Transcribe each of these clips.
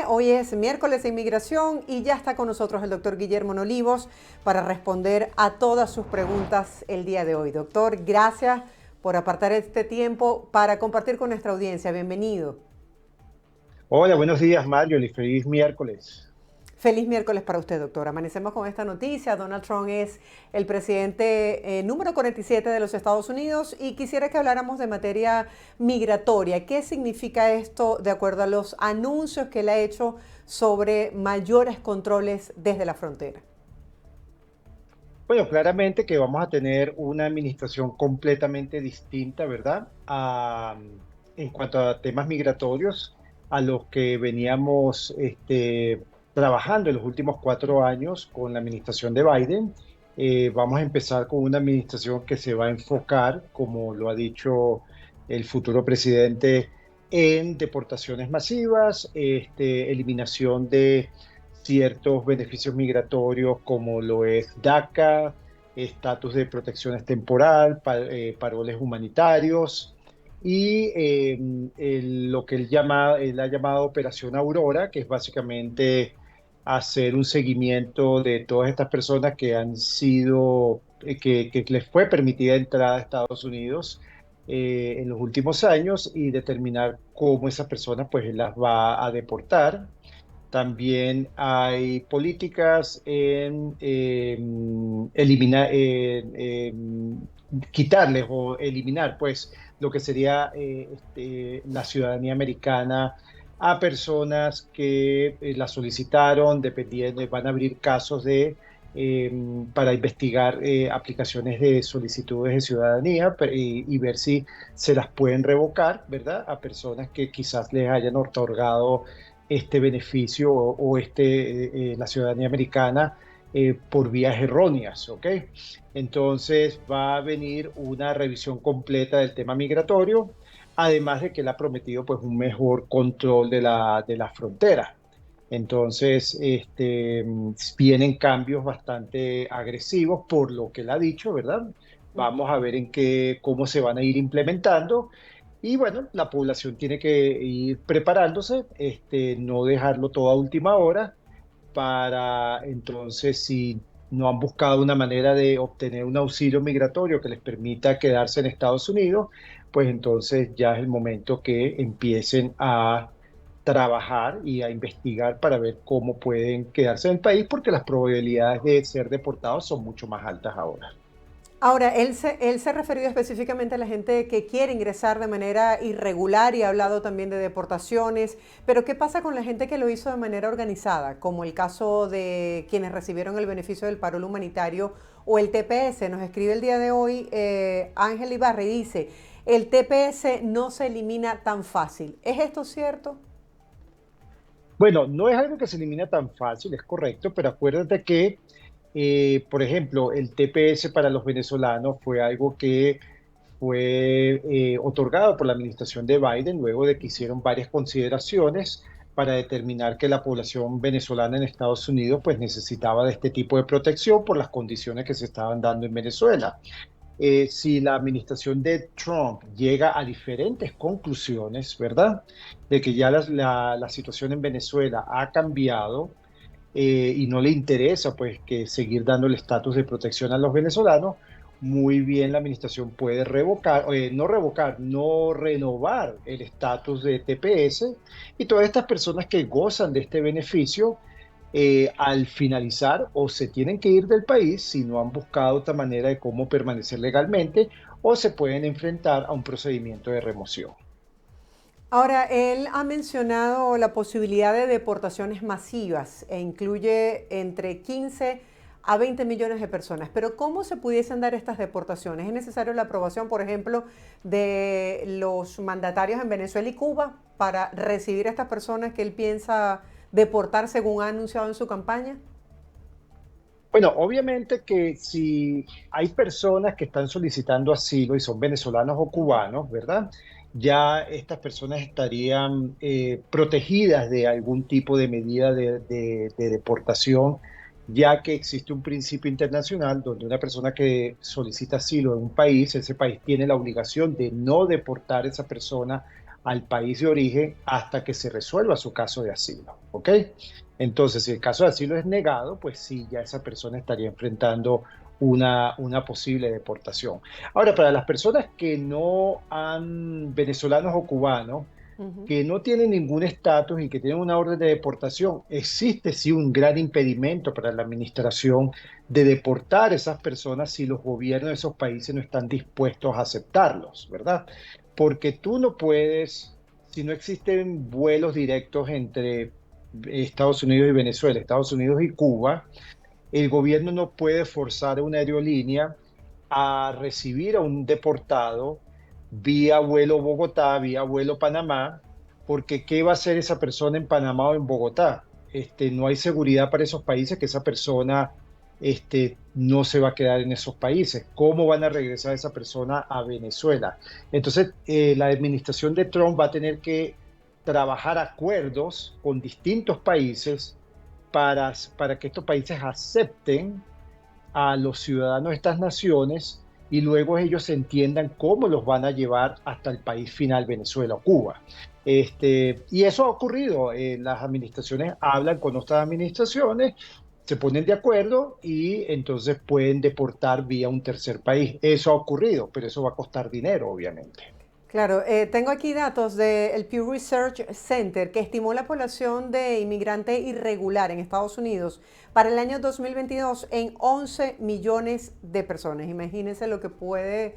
Hoy es miércoles de inmigración y ya está con nosotros el doctor Guillermo Olivos para responder a todas sus preguntas el día de hoy. Doctor, gracias por apartar este tiempo para compartir con nuestra audiencia. Bienvenido. Hola, buenos días, Mario, y feliz miércoles. Feliz miércoles para usted, doctor. Amanecemos con esta noticia. Donald Trump es el presidente número 47 de los Estados Unidos y quisiera que habláramos de materia migratoria. ¿Qué significa esto de acuerdo a los anuncios que él ha hecho sobre mayores controles desde la frontera? Bueno, claramente que vamos a tener una administración completamente distinta, ¿verdad? En cuanto a temas migratorios, a los que veníamos trabajando en los últimos 4 años con la administración de Biden. Vamos a empezar con una administración que se va a enfocar, como lo ha dicho el futuro presidente, en deportaciones masivas, eliminación de ciertos beneficios migratorios como lo es DACA, estatus de protección temporal, paroles humanitarios y lo que él ha llamado Operación Aurora, que es básicamente hacer un seguimiento de todas estas personas que han sido, que les fue permitida entrada a Estados Unidos en los últimos años y determinar cómo esas personas pues las va a deportar. También hay políticas en eliminar, quitarles o eliminar, pues, lo que sería la ciudadanía americana a personas que la solicitaron, dependiendo, van a abrir casos eh, para investigar aplicaciones de solicitudes de ciudadanía y ver si se las pueden revocar, ¿verdad? A personas que quizás les hayan otorgado este beneficio la ciudadanía americana por vías erróneas, ¿ok? Entonces va a venir una revisión completa del tema migratorio, además de que él ha prometido pues un mejor control de la frontera. Entonces, vienen cambios bastante agresivos por lo que él ha dicho, ¿verdad? Vamos a ver cómo se van a ir implementando. Y bueno, la población tiene que ir preparándose, no dejarlo todo a última hora para entonces, si no han buscado una manera de obtener un auxilio migratorio que les permita quedarse en Estados Unidos, pues entonces ya es el momento que empiecen a trabajar y a investigar para ver cómo pueden quedarse en el país, porque las probabilidades de ser deportados son mucho más altas ahora. Ahora, él se ha referido específicamente a la gente que quiere ingresar de manera irregular y ha hablado también de deportaciones, pero ¿qué pasa con la gente que lo hizo de manera organizada, como el caso de quienes recibieron el beneficio del paro humanitario o el TPS? Nos escribe el día de hoy Ángel Ibarra y dice, el TPS no se elimina tan fácil. ¿Es esto cierto? Bueno, no es algo que se elimina tan fácil, es correcto, pero acuérdate que, por ejemplo, el TPS para los venezolanos fue algo que fue otorgado por la administración de Biden luego de que hicieron varias consideraciones para determinar que la población venezolana en Estados Unidos pues necesitaba de este tipo de protección por las condiciones que se estaban dando en Venezuela. Si la administración de Trump llega a diferentes conclusiones, ¿verdad? De que ya la situación en Venezuela ha cambiado y no le interesa pues que seguir dando el estatus de protección a los venezolanos, muy bien la administración puede no renovar el estatus de TPS y todas estas personas que gozan de este beneficio al finalizar o se tienen que ir del país si no han buscado otra manera de cómo permanecer legalmente o se pueden enfrentar a un procedimiento de remoción. Ahora, él ha mencionado la posibilidad de deportaciones masivas e incluye entre 15 a 20 millones de personas. Pero ¿cómo se pudiesen dar estas deportaciones? ¿Es necesario la aprobación, por ejemplo, de los mandatarios en Venezuela y Cuba para recibir a estas personas que él piensa deportar según ha anunciado en su campaña? Bueno, obviamente que si hay personas que están solicitando asilo y son venezolanos o cubanos, ¿verdad? Ya estas personas estarían protegidas de algún tipo de medida de deportación, ya que existe un principio internacional donde una persona que solicita asilo en un país, ese país tiene la obligación de no deportar a esa persona al país de origen hasta que se resuelva su caso de asilo, ¿ok? Entonces, si el caso de asilo es negado, pues sí, ya esa persona estaría enfrentando una posible deportación. Ahora, para las personas que no han, venezolanos o cubanos, Ujú. que no tienen ningún estatus y que tienen una orden de deportación, existe sí un gran impedimento para la administración de deportar a esas personas si los gobiernos de esos países no están dispuestos a aceptarlos, ¿verdad? Porque tú no puedes, si no existen vuelos directos entre Estados Unidos y Venezuela, Estados Unidos y Cuba, el gobierno no puede forzar a una aerolínea a recibir a un deportado vía vuelo Bogotá, vía vuelo Panamá, porque ¿qué va a hacer esa persona en Panamá o en Bogotá? No hay seguridad para esos países que esa persona no se va a quedar en esos países. ¿Cómo van a regresar esa persona a Venezuela? Entonces, la administración de Trump va a tener que trabajar acuerdos con distintos países para que estos países acepten a los ciudadanos de estas naciones y luego ellos entiendan cómo los van a llevar hasta el país final, Venezuela o Cuba. Y eso ha ocurrido. Las administraciones hablan con otras administraciones, se ponen de acuerdo y entonces pueden deportar vía un tercer país. Eso ha ocurrido, pero eso va a costar dinero, obviamente. Claro, tengo aquí datos del Pew Research Center que estimó la población de inmigrante irregular en Estados Unidos para el año 2022 en 11 millones de personas. Imagínense lo que puede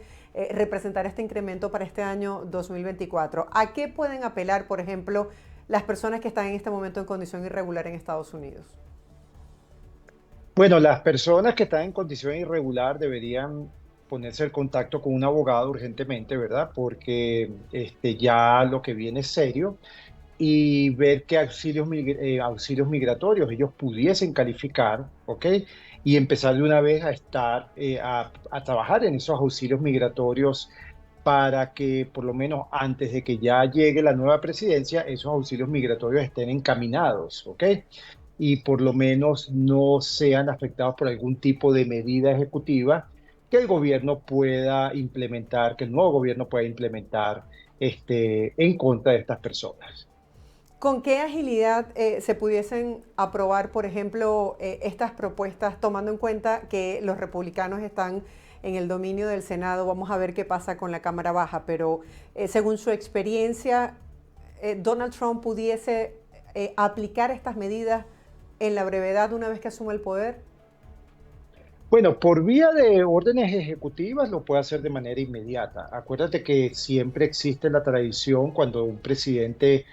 representar este incremento para este año 2024. ¿A qué pueden apelar, por ejemplo, las personas que están en este momento en condición irregular en Estados Unidos? Bueno, las personas que están en condición irregular deberían ponerse en contacto con un abogado urgentemente, ¿verdad? Porque ya lo que viene es serio y ver qué auxilios migratorios ellos pudiesen calificar, ¿ok? Y empezar de una vez a a trabajar en esos auxilios migratorios para que por lo menos antes de que ya llegue la nueva presidencia, esos auxilios migratorios estén encaminados, ¿ok? Y por lo menos no sean afectados por algún tipo de medida ejecutiva que el gobierno pueda implementar, que el nuevo gobierno pueda implementar en contra de estas personas. ¿Con qué agilidad se pudiesen aprobar, por ejemplo, estas propuestas, tomando en cuenta que los republicanos están en el dominio del Senado? Vamos a ver qué pasa con la Cámara Baja, pero según su experiencia, Donald Trump pudiese aplicar estas medidas en la brevedad una vez que asuma el poder. Bueno, por vía de órdenes ejecutivas lo puede hacer de manera inmediata. Acuérdate que siempre existe la tradición cuando un presidente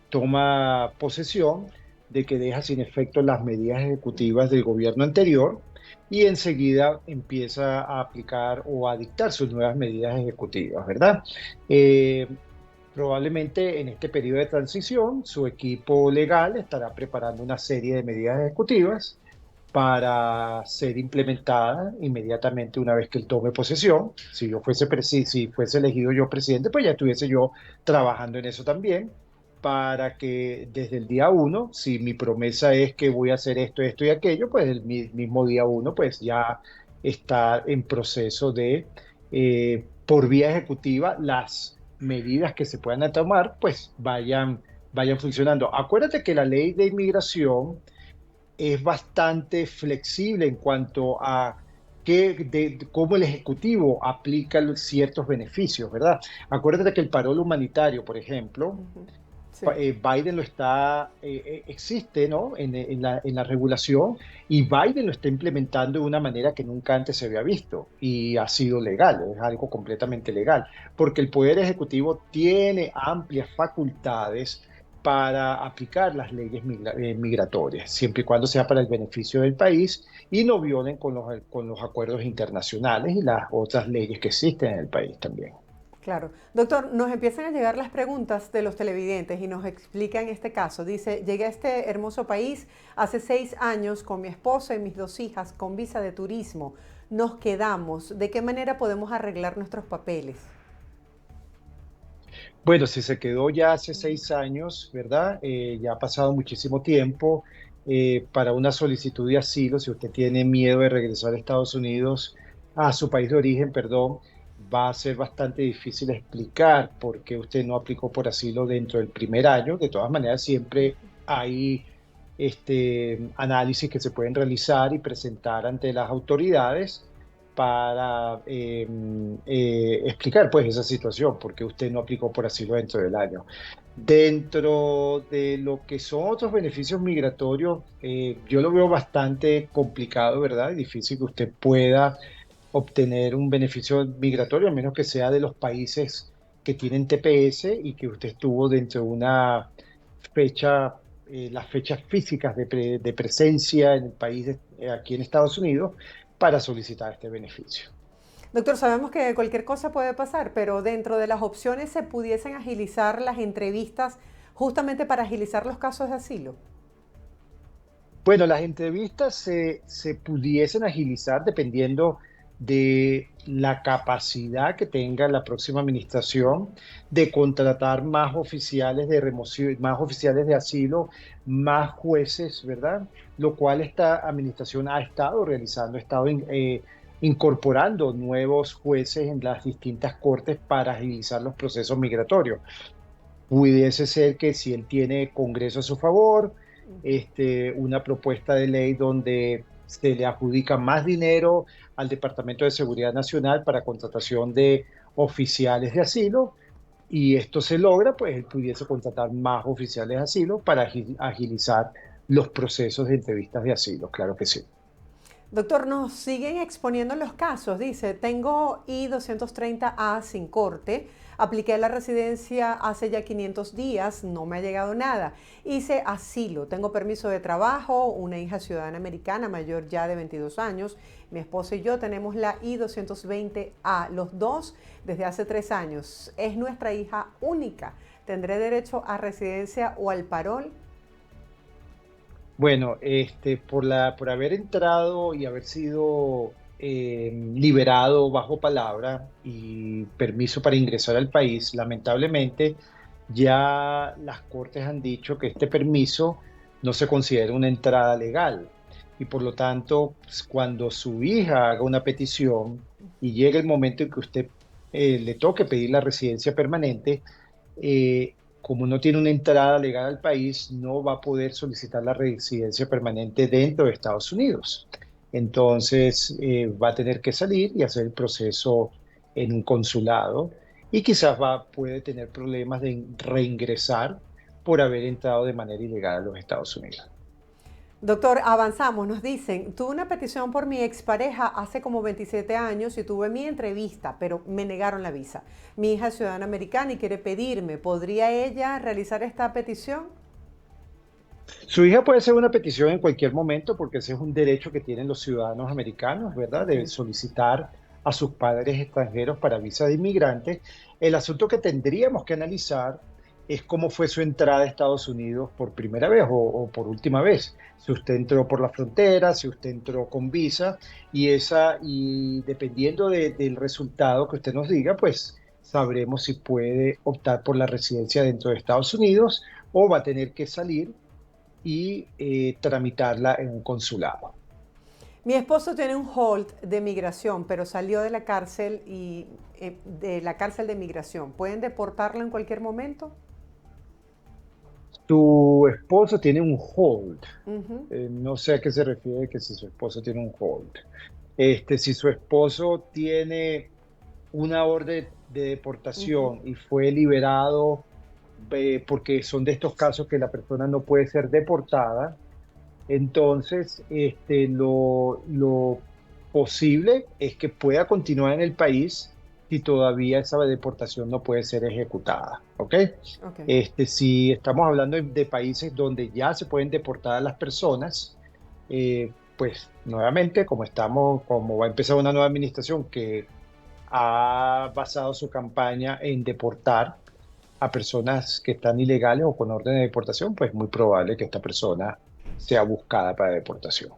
toma posesión de que deja sin efecto las medidas ejecutivas del gobierno anterior y enseguida empieza a aplicar o a dictar sus nuevas medidas ejecutivas, ¿verdad? Eh, Probablemente en este periodo de transición su equipo legal estará preparando una serie de medidas ejecutivas para ser implementada inmediatamente una vez que él tome posesión. Si fuese elegido yo presidente, pues ya estuviese yo trabajando en eso también, para que desde el día uno, si mi promesa es que voy a hacer esto, esto y aquello, pues el mismo día uno, pues ya está en proceso de, por vía ejecutiva, las medidas que se puedan tomar, pues vayan funcionando. Acuérdate que la ley de inmigración es bastante flexible en cuanto a cómo el Ejecutivo aplica ciertos beneficios, ¿verdad? Acuérdate que el parol humanitario, por ejemplo, Ujú. Sí. Biden lo está, existe, ¿no? En la regulación y Biden lo está implementando de una manera que nunca antes se había visto y ha sido legal, es algo completamente legal, porque el Poder Ejecutivo tiene amplias facultades para aplicar las leyes migratorias, siempre y cuando sea para el beneficio del país y no violen con los acuerdos internacionales y las otras leyes que existen en el país también. Claro. Doctor, nos empiezan a llegar las preguntas de los televidentes y nos explica en este caso. Dice, llegué a este hermoso país hace 6 años con mi esposa y mis 2 hijas con visa de turismo. Nos quedamos. ¿De qué manera podemos arreglar nuestros papeles? Bueno, si se quedó ya hace 6 años, ¿verdad? Ya ha pasado muchísimo tiempo. Para una solicitud de asilo, si usted tiene miedo de regresar a Estados Unidos, a su país de origen, perdón, va a ser bastante difícil explicar por qué usted no aplicó por asilo dentro del primer año. De todas maneras, siempre hay análisis que se pueden realizar y presentar ante las autoridades para explicar pues esa situación, porque usted no aplicó por asilo dentro del año. Dentro de lo que son otros beneficios migratorios, yo lo veo bastante complicado, ¿verdad? Y difícil que usted pueda obtener un beneficio migratorio, a menos que sea de los países que tienen TPS y que usted estuvo dentro de una fecha, las fechas físicas de presencia en el país, aquí en Estados Unidos, para solicitar este beneficio. Doctor, sabemos que cualquier cosa puede pasar, pero dentro de las opciones se pudiesen agilizar las entrevistas justamente para agilizar los casos de asilo. Bueno, las entrevistas se pudiesen agilizar dependiendo de la capacidad que tenga la próxima administración de contratar más oficiales de remoción, más oficiales de asilo, más jueces, ¿verdad? Lo cual esta administración ha estado realizando, ha estado incorporando nuevos jueces en las distintas cortes para agilizar los procesos migratorios. Pudiese ser que si él tiene Congreso a su favor, una propuesta de ley donde se le adjudica más dinero al Departamento de Seguridad Nacional para contratación de oficiales de asilo, y esto se logra, pues él pudiese contratar más oficiales de asilo para agilizar los procesos de entrevistas de asilo, claro que sí. Doctor, nos siguen exponiendo los casos. Dice, tengo I-230A sin corte, apliqué la residencia hace ya 500 días, no me ha llegado nada. Hice asilo, tengo permiso de trabajo, una hija ciudadana americana mayor ya de 22 años. Mi esposo y yo tenemos la I-220A, los dos desde hace 3 años. Es nuestra hija única. ¿Tendré derecho a residencia o al parol? Bueno, por haber entrado y haber sido liberado bajo palabra y permiso para ingresar al país, lamentablemente ya las cortes han dicho que este permiso no se considera una entrada legal y por lo tanto, pues, cuando su hija haga una petición y llegue el momento en que usted le toque pedir la residencia permanente, como no tiene una entrada legal al país, no va a poder solicitar la residencia permanente dentro de Estados Unidos. Entonces, va a tener que salir y hacer el proceso en un consulado y quizás puede tener problemas de reingresar por haber entrado de manera ilegal a los Estados Unidos. Doctor, avanzamos, nos dicen, tuve una petición por mi expareja hace como 27 años y tuve mi entrevista, pero me negaron la visa. Mi hija es ciudadana americana y quiere pedirme, ¿podría ella realizar esta petición? Su hija puede hacer una petición en cualquier momento porque ese es un derecho que tienen los ciudadanos americanos, ¿verdad? De Okay. solicitar a sus padres extranjeros para visa de inmigrante. El asunto que tendríamos que analizar es cómo fue su entrada a Estados Unidos por primera vez o por última vez. Si usted entró por la frontera, si usted entró con visa y dependiendo del resultado que usted nos diga, pues sabremos si puede optar por la residencia dentro de Estados Unidos o va a tener que salir y tramitarla en un consulado. Mi esposo tiene un hold de migración, pero salió de la cárcel y de la cárcel de migración. ¿Pueden deportarlo en cualquier momento? Tu esposo tiene un hold. Ujú. No sé a qué se refiere que si su esposo tiene un hold. Si su esposo tiene una orden de Ujú. deportación y fue liberado, porque son de estos casos que la persona no puede ser deportada, entonces lo posible es que pueda continuar en el país si todavía esa deportación no puede ser ejecutada, ¿ok? Ok. Si estamos hablando de países donde ya se pueden deportar a las personas, pues nuevamente, como va a empezar una nueva administración que ha basado su campaña en deportar a personas que están ilegales o con orden de deportación, pues muy probable que esta persona sea buscada para deportación.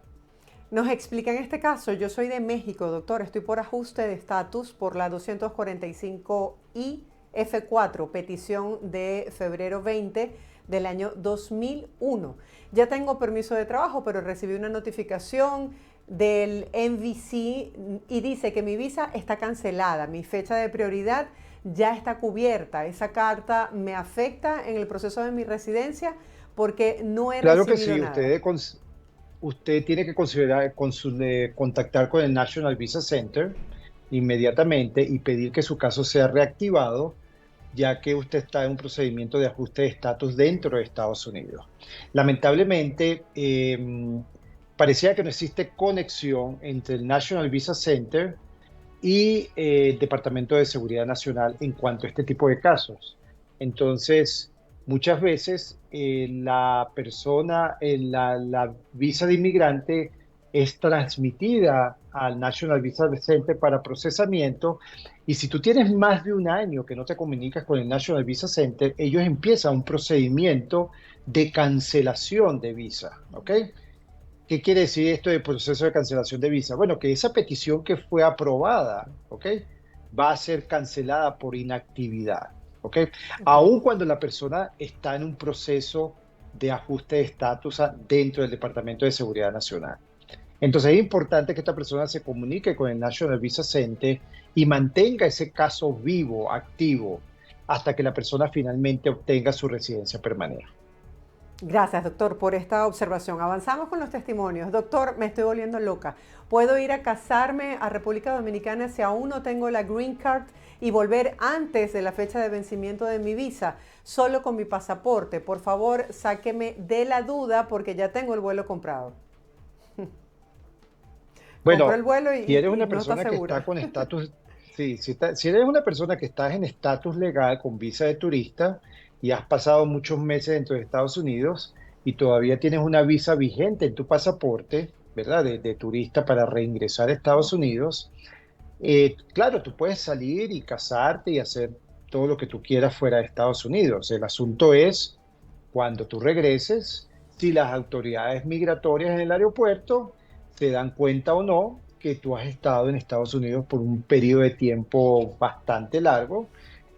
Nos explica en este caso, yo soy de México, doctor, estoy por ajuste de estatus por la 245 I F4, petición de febrero 20 del año 2001. Ya tengo permiso de trabajo, pero recibí una notificación del NVC y dice que mi visa está cancelada, mi fecha de prioridad ya está cubierta. Esa carta me afecta en el proceso de mi residencia porque no he Claro que recibido sí, nada. usted tiene que considerar contactar con el National Visa Center inmediatamente y pedir que su caso sea reactivado, ya que usted está en un procedimiento de ajuste de estatus dentro de Estados Unidos. Lamentablemente, parecía que no existe conexión entre el National Visa Center y el Departamento de Seguridad Nacional en cuanto a este tipo de casos. Entonces, muchas veces la persona, la visa de inmigrante es transmitida al National Visa Center para procesamiento, y si tú tienes más de un año que no te comunicas con el National Visa Center, ellos empiezan un procedimiento de cancelación de visa, ¿ok? ¿Qué quiere decir esto de proceso de cancelación de visa? Bueno, que esa petición que fue aprobada, ¿ok? Va a ser cancelada por inactividad, ¿ok? Okay. Aun cuando la persona está en un proceso de ajuste de estatus dentro del Departamento de Seguridad Nacional. Entonces es importante que esta persona se comunique con el National Visa Center y mantenga ese caso vivo, activo, hasta que la persona finalmente obtenga su residencia permanente. Gracias, doctor, por esta observación. Avanzamos con los testimonios. Doctor, me estoy volviendo loca. ¿Puedo ir a casarme a República Dominicana si aún no tengo la Green Card y volver antes de la fecha de vencimiento de mi visa, solo con mi pasaporte? Por favor, sáqueme de la duda porque ya tengo el vuelo comprado. Compró el Bueno, vuelo si eres y una no está persona que está segura. con estatus, sí, si eres una persona que estás en estatus legal con visa de turista y has pasado muchos meses dentro de Estados Unidos y todavía tienes una visa vigente en tu pasaporte, ¿verdad? De turista para reingresar a Estados Unidos, claro, tú puedes salir y casarte y hacer todo lo que tú quieras fuera de Estados Unidos. El asunto es cuando tú regreses, si las autoridades migratorias en el aeropuerto se dan cuenta o no que tú has estado en Estados Unidos por un periodo de tiempo bastante largo,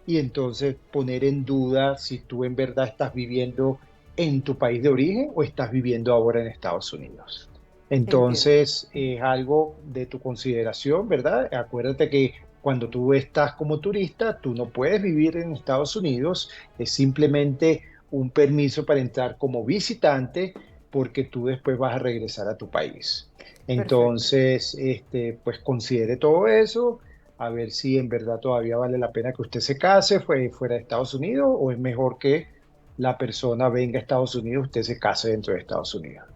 y entonces poner en duda si tú en verdad estás viviendo en tu país de origen o estás viviendo ahora en Estados Unidos. Entiendo. Entonces es algo de tu consideración, ¿verdad? Acuérdate que cuando tú estás como turista, tú no puedes vivir en Estados Unidos, es simplemente un permiso para entrar como visitante, porque tú después vas a regresar a tu país. Perfecto. Entonces, pues considere todo eso, a ver si en verdad todavía vale la pena que usted se case fuera de Estados Unidos, o es mejor que la persona venga a Estados Unidos, usted se case dentro de Estados Unidos.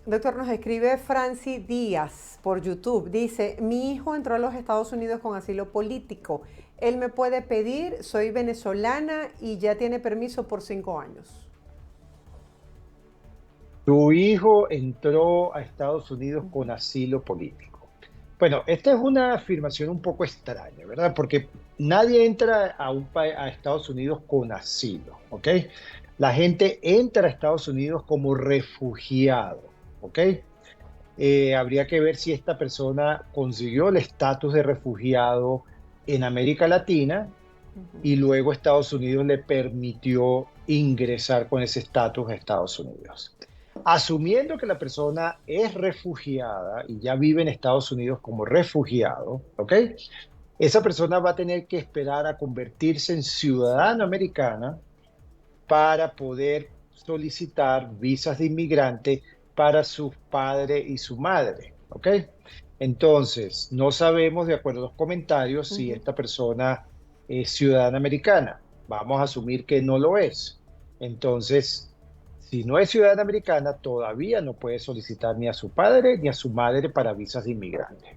Doctor, nos escribe Franci Díaz por YouTube. Dice, mi hijo entró a los Estados Unidos con asilo político. Él me puede pedir, soy venezolana y ya tiene permiso por 5 años. Tu hijo entró a Estados Unidos con asilo político. Bueno, esta es una afirmación un poco extraña, ¿verdad? Porque nadie entra a Estados Unidos con asilo, ¿ok? La gente entra a Estados Unidos como refugiado, ¿ok? Habría que ver si esta persona consiguió el estatus de refugiado en América Latina y luego Estados Unidos le permitió ingresar con ese estatus a Estados Unidos. Asumiendo que la persona es refugiada y ya vive en Estados Unidos como refugiado, ¿ok? Esa persona va a tener que esperar a convertirse en ciudadana americana para poder solicitar visas de inmigrante para su padre y su madre, ¿ok? Entonces, no sabemos, de acuerdo a los comentarios, si esta persona es ciudadana americana. Vamos a asumir que no lo es. Entonces, si no es ciudadana americana, todavía no puede solicitar ni a su padre ni a su madre para visas de inmigrante.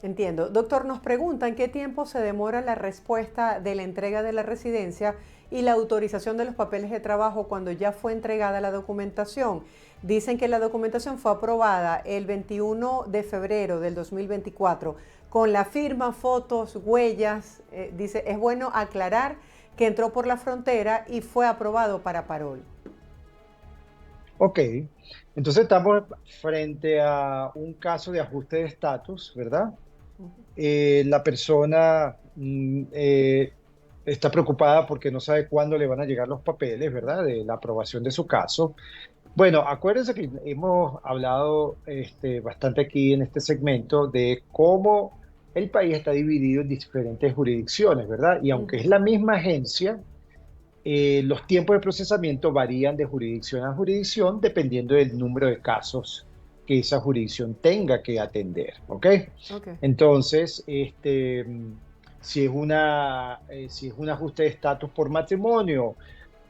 Entiendo. Doctor, nos preguntan qué tiempo se demora la respuesta de la entrega de la residencia y la autorización de los papeles de trabajo cuando ya fue entregada la documentación. Dicen que la documentación fue aprobada el 21 de febrero del 2024 con la firma, fotos, huellas. Dice, es bueno aclarar que entró por la frontera y fue aprobado para parol. Ok, entonces estamos frente a un caso de ajuste de estatus, ¿verdad? La persona está preocupada porque no sabe cuándo le van a llegar los papeles, ¿verdad? De la aprobación de su caso. Bueno, acuérdense que hemos hablado bastante aquí en este segmento de cómo el país está dividido en diferentes jurisdicciones, ¿verdad? Y aunque es Ujú. la misma agencia, los tiempos de procesamiento varían de jurisdicción a jurisdicción dependiendo del número de casos que esa jurisdicción tenga que atender, ¿ok? Ok. Entonces, si es un ajuste de estatus por matrimonio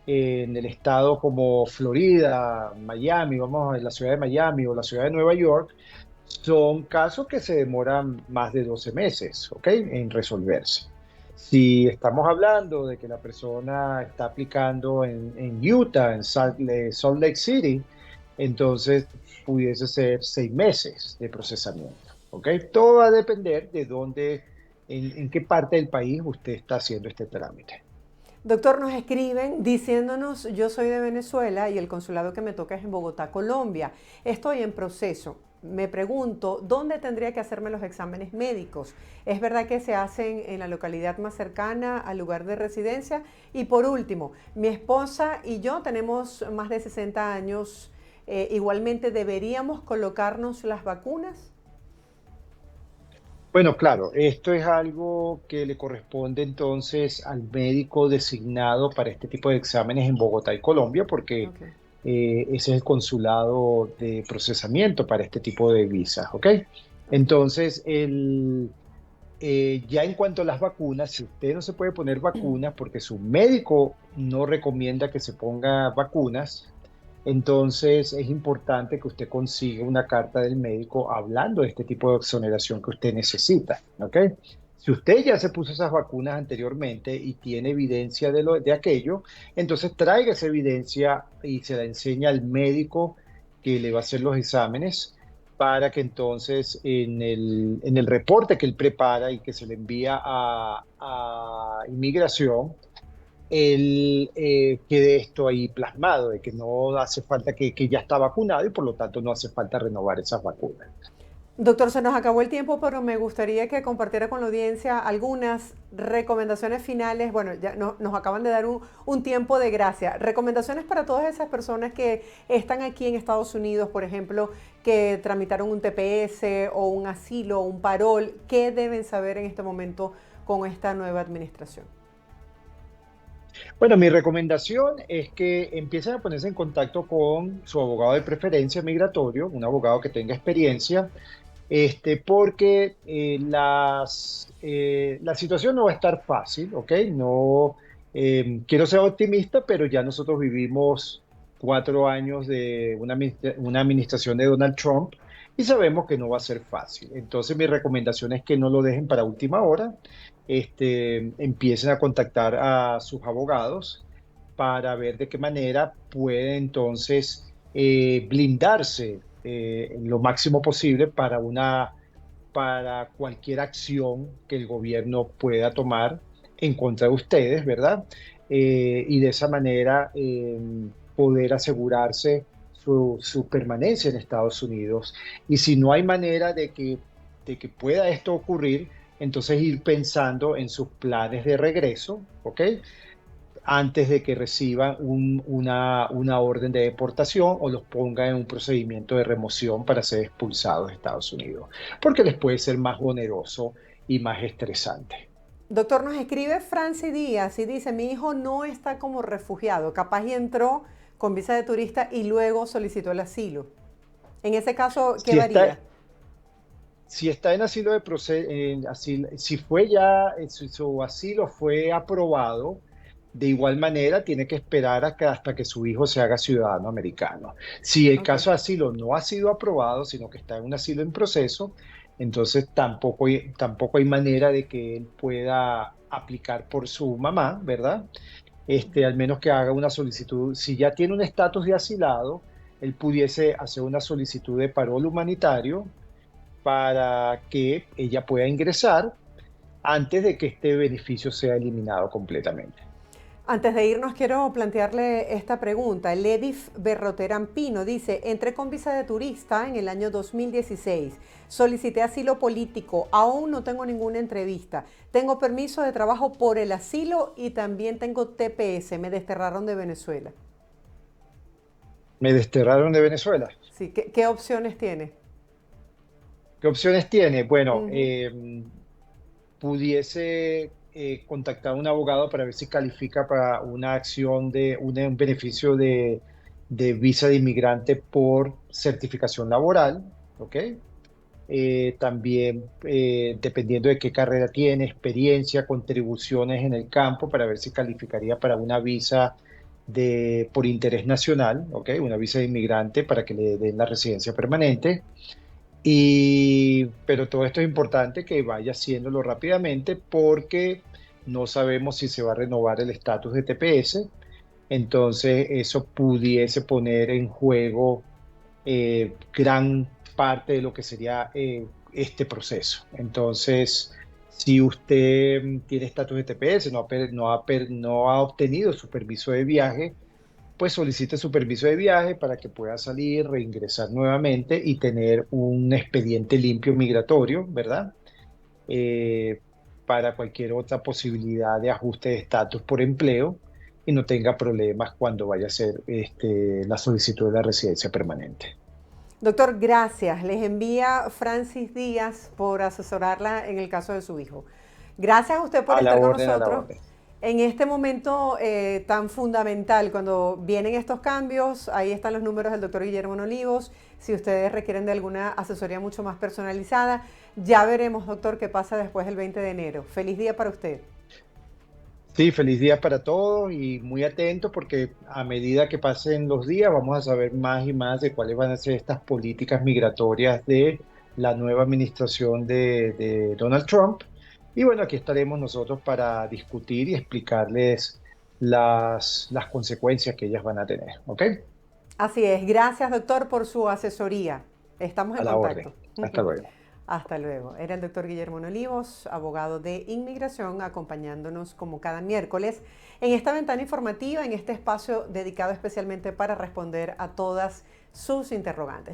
en el estado como Florida, Miami, vamos a la ciudad de Miami o la ciudad de Nueva York, son casos que se demoran más de 12 meses, ¿ok? En resolverse. Si estamos hablando de que la persona está aplicando en Utah, en Salt Lake City, entonces pudiese ser 6 meses de procesamiento, ¿ok? Todo va a depender de dónde, en qué parte del país usted está haciendo este trámite. Doctor, nos escriben diciéndonos, yo soy de Venezuela y el consulado que me toca es en Bogotá, Colombia. Estoy en proceso. Me pregunto, ¿dónde tendría que hacerme los exámenes médicos? ¿Es verdad que se hacen en la localidad más cercana al lugar de residencia? Y por último, mi esposa y yo tenemos más de 60 años. Igualmente, ¿deberíamos colocarnos las vacunas? Bueno, claro, esto es algo que le corresponde entonces al médico designado para este tipo de exámenes en Bogotá y Colombia, porque Ok. ese es el consulado de procesamiento para este tipo de visas, ¿ok? Ok. Entonces, ya en cuanto a las vacunas, si usted no se puede poner vacunas porque su médico no recomienda que se ponga vacunas, entonces es importante que usted consiga una carta del médico hablando de este tipo de exoneración que usted necesita, ¿ok? Si usted ya se puso esas vacunas anteriormente y tiene evidencia de aquello, entonces traiga esa evidencia y se la enseña al médico que le va a hacer los exámenes para que entonces en el reporte que él prepara y que se le envía a inmigración, quede esto ahí plasmado, de que no hace falta que ya está vacunado y por lo tanto no hace falta renovar esas vacunas. Doctor, se nos acabó el tiempo, pero me gustaría que compartiera con la audiencia algunas recomendaciones finales. Bueno, ya nos acaban de dar un tiempo de gracia. Recomendaciones para todas esas personas que están aquí en Estados Unidos, por ejemplo, que tramitaron un TPS o un asilo o un parol. ¿Qué deben saber en este momento con esta nueva administración? Bueno, mi recomendación es que empiecen a ponerse en contacto con su abogado de preferencia migratorio, un abogado que tenga experiencia, porque la situación no va a estar fácil, ¿ok? No, quiero ser optimista, pero ya nosotros vivimos 4 años de una administración de Donald Trump y sabemos que no va a ser fácil. Entonces, mi recomendación es que no lo dejen para última hora, empiecen a contactar a sus abogados para ver de qué manera puede entonces blindarse lo máximo posible para cualquier acción que el gobierno pueda tomar en contra de ustedes, ¿verdad? Y de esa manera poder asegurarse su permanencia en Estados Unidos. Y si no hay manera de que pueda esto ocurrir, entonces ir pensando en sus planes de regreso, ¿ok? Antes de que reciban una orden de deportación o los pongan en un procedimiento de remoción para ser expulsados de Estados Unidos, porque les puede ser más oneroso y más estresante. Doctor, nos escribe Franci Díaz y dice, mi hijo no está como refugiado, capaz y entró con visa de turista y luego solicitó el asilo. En ese caso, ¿qué Si varía? está, si está en asilo si fue ya, su asilo fue aprobado, de igual manera tiene que esperar hasta que su hijo se haga ciudadano americano. Si el Ok. caso de asilo no ha sido aprobado, sino que está en un asilo en proceso, entonces tampoco hay manera de que él pueda aplicar por su mamá, ¿verdad? Al menos que haga una solicitud. Si ya tiene un estatus de asilado, él pudiese hacer una solicitud de parol humanitario para que ella pueda ingresar antes de que este beneficio sea eliminado completamente. Antes de irnos, quiero plantearle esta pregunta. Ledif Berroterampino dice, entré con visa de turista en el año 2016. Solicité asilo político. Aún no tengo ninguna entrevista. Tengo permiso de trabajo por el asilo y también tengo TPS. Me desterraron de Venezuela. Me desterraron de Venezuela. Sí, ¿qué opciones tiene? ¿Qué opciones tiene? Bueno, Ujú. pudiese contactar a un abogado para ver si califica para una acción de un beneficio de visa de inmigrante por certificación laboral, ¿ok? También, dependiendo de qué carrera tiene, experiencia, contribuciones en el campo, para ver si calificaría para una visa por interés nacional, ¿ok? Una visa de inmigrante para que le den la residencia permanente. Pero todo esto es importante que vaya haciéndolo rápidamente porque no sabemos si se va a renovar el estatus de TPS. Entonces, eso pudiese poner en juego gran parte de lo que sería este proceso. Entonces, si usted tiene estatus de TPS, no ha obtenido su permiso de viaje, pues solicite su permiso de viaje para que pueda salir, reingresar nuevamente y tener un expediente limpio migratorio, ¿verdad? Eh, para cualquier otra posibilidad de ajuste de estatus por empleo y no tenga problemas cuando vaya a hacer la solicitud de la residencia permanente. Doctor, gracias. Les envía Francis Díaz por asesorarla en el caso de su hijo. Gracias a usted por A la estar con orden, a la nosotros orden. en este momento tan fundamental. Cuando vienen estos cambios, ahí están los números del doctor Guillermo Olivos. Si ustedes requieren de alguna asesoría mucho más personalizada, ya veremos, doctor, qué pasa después del 20 de enero. Feliz día para usted. Sí, feliz día para todos y muy atentos porque a medida que pasen los días vamos a saber más y más de cuáles van a ser estas políticas migratorias de la nueva administración de Donald Trump. Y bueno, aquí estaremos nosotros para discutir y explicarles las consecuencias que ellas van a tener. ¿Ok? Así es. Gracias, doctor, por su asesoría. Estamos A en la orden. contacto. Hasta luego. Hasta luego. Era el doctor Guillermo Olivos, abogado de inmigración, acompañándonos como cada miércoles en esta ventana informativa, en este espacio dedicado especialmente para responder a todas sus interrogantes.